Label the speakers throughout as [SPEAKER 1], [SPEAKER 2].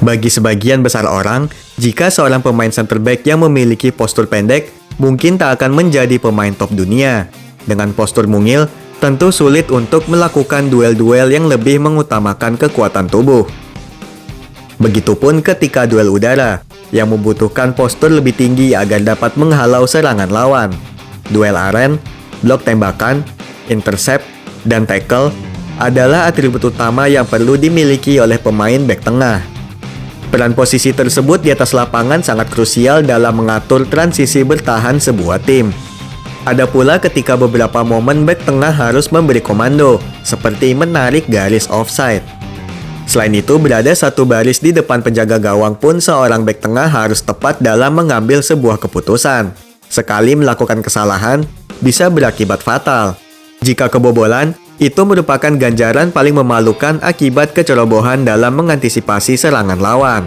[SPEAKER 1] Bagi sebagian besar orang, jika seorang pemain center back yang memiliki postur pendek, mungkin tak akan menjadi pemain top dunia. Dengan postur mungil, tentu sulit untuk melakukan duel-duel yang lebih mengutamakan kekuatan tubuh. Begitupun ketika duel udara, yang membutuhkan postur lebih tinggi agar dapat menghalau serangan lawan. Duel aren, blok tembakan, intercept, dan tackle adalah atribut utama yang perlu dimiliki oleh pemain bek tengah. Peran posisi tersebut di atas lapangan sangat krusial dalam mengatur transisi bertahan sebuah tim. Ada pula ketika beberapa momen bek tengah harus memberi komando, seperti menarik garis offside. Selain itu, berada satu baris di depan penjaga gawang pun seorang bek tengah harus tepat dalam mengambil sebuah keputusan. Sekali melakukan kesalahan, bisa berakibat fatal. Jika kebobolan, itu merupakan ganjaran paling memalukan akibat kecerobohan dalam mengantisipasi serangan lawan.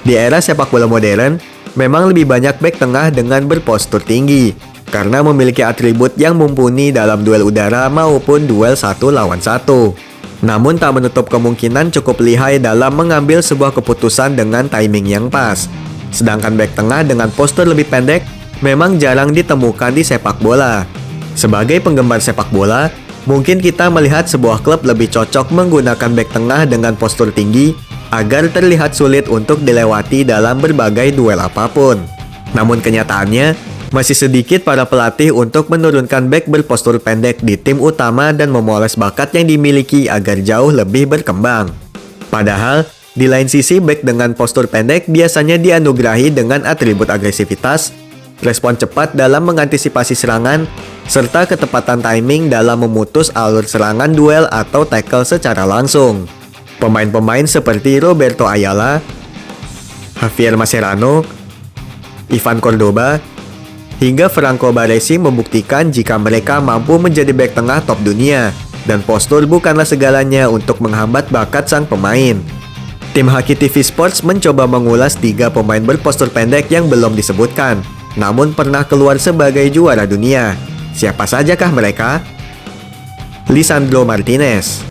[SPEAKER 1] Di era sepak bola modern, memang lebih banyak bek tengah dengan berpostur tinggi, karena memiliki atribut yang mumpuni dalam duel udara maupun duel satu lawan satu. Namun tak menutup kemungkinan cukup lihai dalam mengambil sebuah keputusan dengan timing yang pas. Sedangkan bek tengah dengan postur lebih pendek memang jarang ditemukan di sepak bola. Sebagai penggemar sepak bola, mungkin kita melihat sebuah klub lebih cocok menggunakan bek tengah dengan postur tinggi agar terlihat sulit untuk dilewati dalam berbagai duel apapun. Namun kenyataannya, masih sedikit para pelatih untuk menurunkan bek berpostur pendek di tim utama dan memoles bakat yang dimiliki agar jauh lebih berkembang. Padahal, di lain sisi bek dengan postur pendek biasanya dianugerahi dengan atribut agresivitas, respon cepat dalam mengantisipasi serangan, serta ketepatan timing dalam memutus alur serangan duel atau tackle secara langsung. Pemain-pemain seperti Roberto Ayala, Javier Mascherano, Ivan Cordoba, hingga Franco Baresi membuktikan jika mereka mampu menjadi bek tengah top dunia, dan postur bukanlah segalanya untuk menghambat bakat sang pemain. Tim Haki TV Sports mencoba mengulas 3 pemain berpostur pendek yang belum disebutkan, namun pernah keluar sebagai juara dunia. Siapa sajakah mereka? Lisandro Martinez,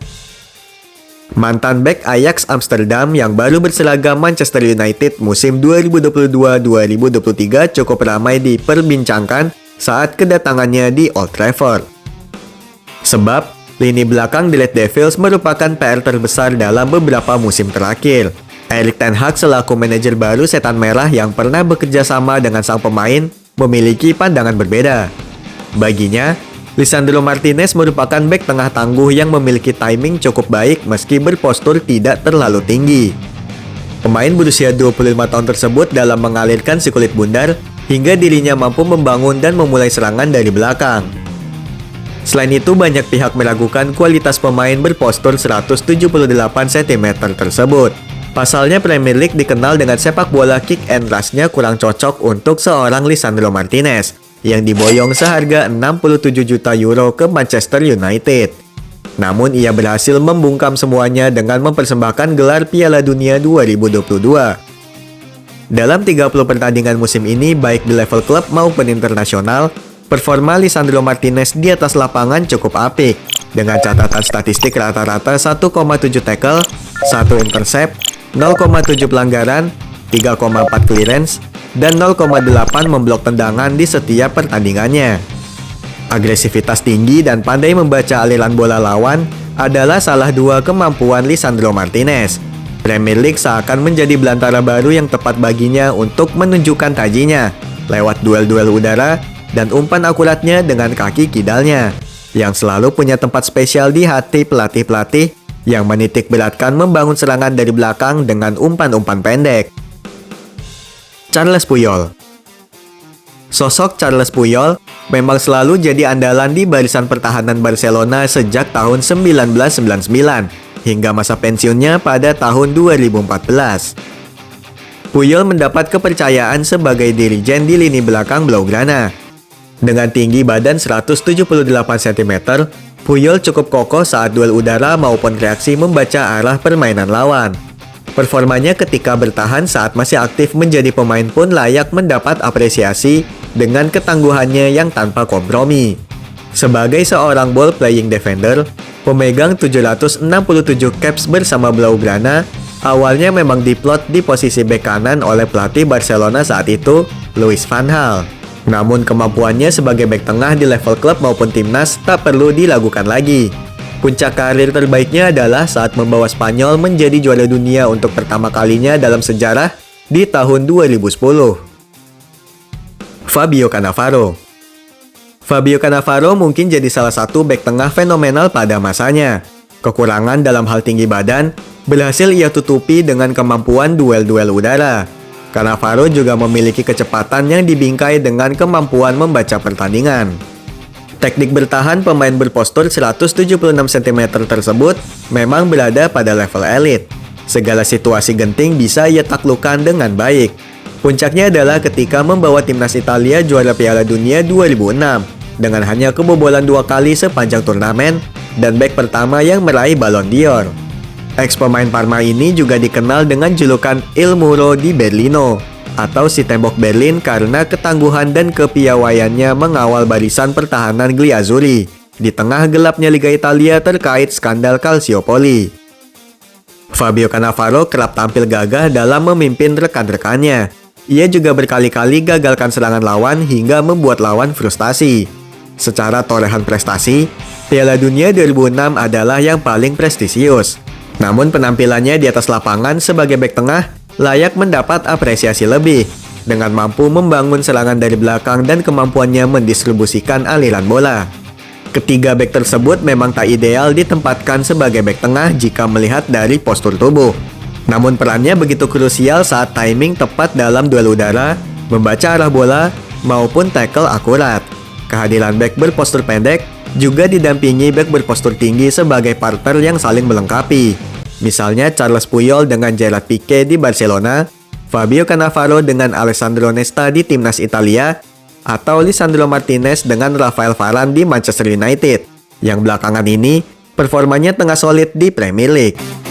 [SPEAKER 1] mantan bek Ajax Amsterdam yang baru berseragam Manchester United musim 2022-2023 cukup ramai diperbincangkan saat kedatangannya di Old Trafford. Sebab, lini belakang The Red Devils merupakan PR terbesar dalam beberapa musim terakhir. Erik ten Hag selaku manajer baru Setan Merah yang pernah bekerja sama dengan sang pemain memiliki pandangan berbeda. Baginya, Lisandro Martinez merupakan bek tengah tangguh yang memiliki timing cukup baik meski berpostur tidak terlalu tinggi. Pemain berusia 25 tahun tersebut dalam mengalirkan si kulit bundar hingga dirinya mampu membangun dan memulai serangan dari belakang. Selain itu, banyak pihak meragukan kualitas pemain berpostur 178 cm tersebut. Pasalnya Premier League dikenal dengan sepak bola kick and rush-nya kurang cocok untuk seorang Lisandro Martinez yang diboyong seharga 67 juta euro ke Manchester United. Namun ia berhasil membungkam semuanya dengan mempersembahkan gelar Piala Dunia 2022. Dalam 30 pertandingan musim ini, baik di level klub maupun internasional, performa Lisandro Martinez di atas lapangan cukup apik, dengan catatan statistik rata-rata 1,7 tackle, 1 intercept, 0,7 pelanggaran, 3,4 clearance, dan 0,8 memblok tendangan di setiap pertandingannya. Agresivitas tinggi dan pandai membaca aliran bola lawan adalah salah dua kemampuan Lisandro Martinez. Premier League seakan menjadi belantara baru yang tepat baginya untuk menunjukkan tajinya lewat duel-duel udara dan umpan akuratnya dengan kaki kidalnya, yang selalu punya tempat spesial di hati pelatih-pelatih yang menitik beratkan membangun serangan dari belakang dengan umpan-umpan pendek. Charles Puyol. Sosok Charles Puyol memang selalu jadi andalan di barisan pertahanan Barcelona sejak tahun 1999 hingga masa pensiunnya pada tahun 2014. Puyol mendapat kepercayaan sebagai dirijen di lini belakang Blaugrana. Dengan tinggi badan 178 cm, Puyol cukup kokoh saat duel udara maupun reaksi membaca arah permainan lawan. Performanya ketika bertahan saat masih aktif menjadi pemain pun layak mendapat apresiasi dengan ketangguhannya yang tanpa kompromi. Sebagai seorang ball playing defender, pemegang 767 caps bersama Blaugrana, Awalnya memang diplot di posisi bek kanan oleh pelatih Barcelona saat itu, Louis van Gaal. Namun kemampuannya sebagai bek tengah di level klub maupun timnas tak perlu diragukan lagi. Puncak karir terbaiknya adalah saat membawa Spanyol menjadi juara dunia untuk pertama kalinya dalam sejarah di tahun 2010. Fabio Cannavaro. Fabio Cannavaro mungkin jadi salah satu bek tengah fenomenal pada masanya. Kekurangan dalam hal tinggi badan berhasil ia tutupi dengan kemampuan duel-duel udara. Cannavaro juga memiliki kecepatan yang dibingkai dengan kemampuan membaca pertandingan. Teknik bertahan pemain berpostur 176 cm tersebut memang berada pada level elit. Segala situasi genting bisa ia taklukkan dengan baik. Puncaknya adalah ketika membawa timnas Italia juara Piala Dunia 2006 dengan hanya kebobolan 2 kali sepanjang turnamen dan bek pertama yang meraih Ballon d'Or. Ex-pemain Parma ini juga dikenal dengan julukan Il Muro di Berlino atau si tembok Berlin karena ketangguhan dan kepiawaiannya mengawal barisan pertahanan Gliazzurri di tengah gelapnya Liga Italia terkait skandal Calciopoli. Fabio Cannavaro kerap tampil gagah dalam memimpin rekan-rekannya. Ia juga berkali-kali gagalkan serangan lawan hingga membuat lawan frustasi. Secara torehan prestasi, Piala Dunia 2006 adalah yang paling prestisius. Namun penampilannya di atas lapangan sebagai bek tengah layak mendapat apresiasi lebih dengan mampu membangun serangan dari belakang dan kemampuannya mendistribusikan aliran bola. Ketiga bek tersebut memang tak ideal ditempatkan sebagai bek tengah jika melihat dari postur tubuh. Namun perannya begitu krusial saat timing tepat dalam duel udara, membaca arah bola, maupun tackle akurat. Kehadiran bek berpostur pendek juga didampingi bek berpostur tinggi sebagai partner yang saling melengkapi. Misalnya Charles Puyol dengan Gerard Piqué di Barcelona, Fabio Cannavaro dengan Alessandro Nesta di timnas Italia, atau Lisandro Martinez dengan Rafael Varane di Manchester United, yang belakangan ini performanya tengah solid di Premier League.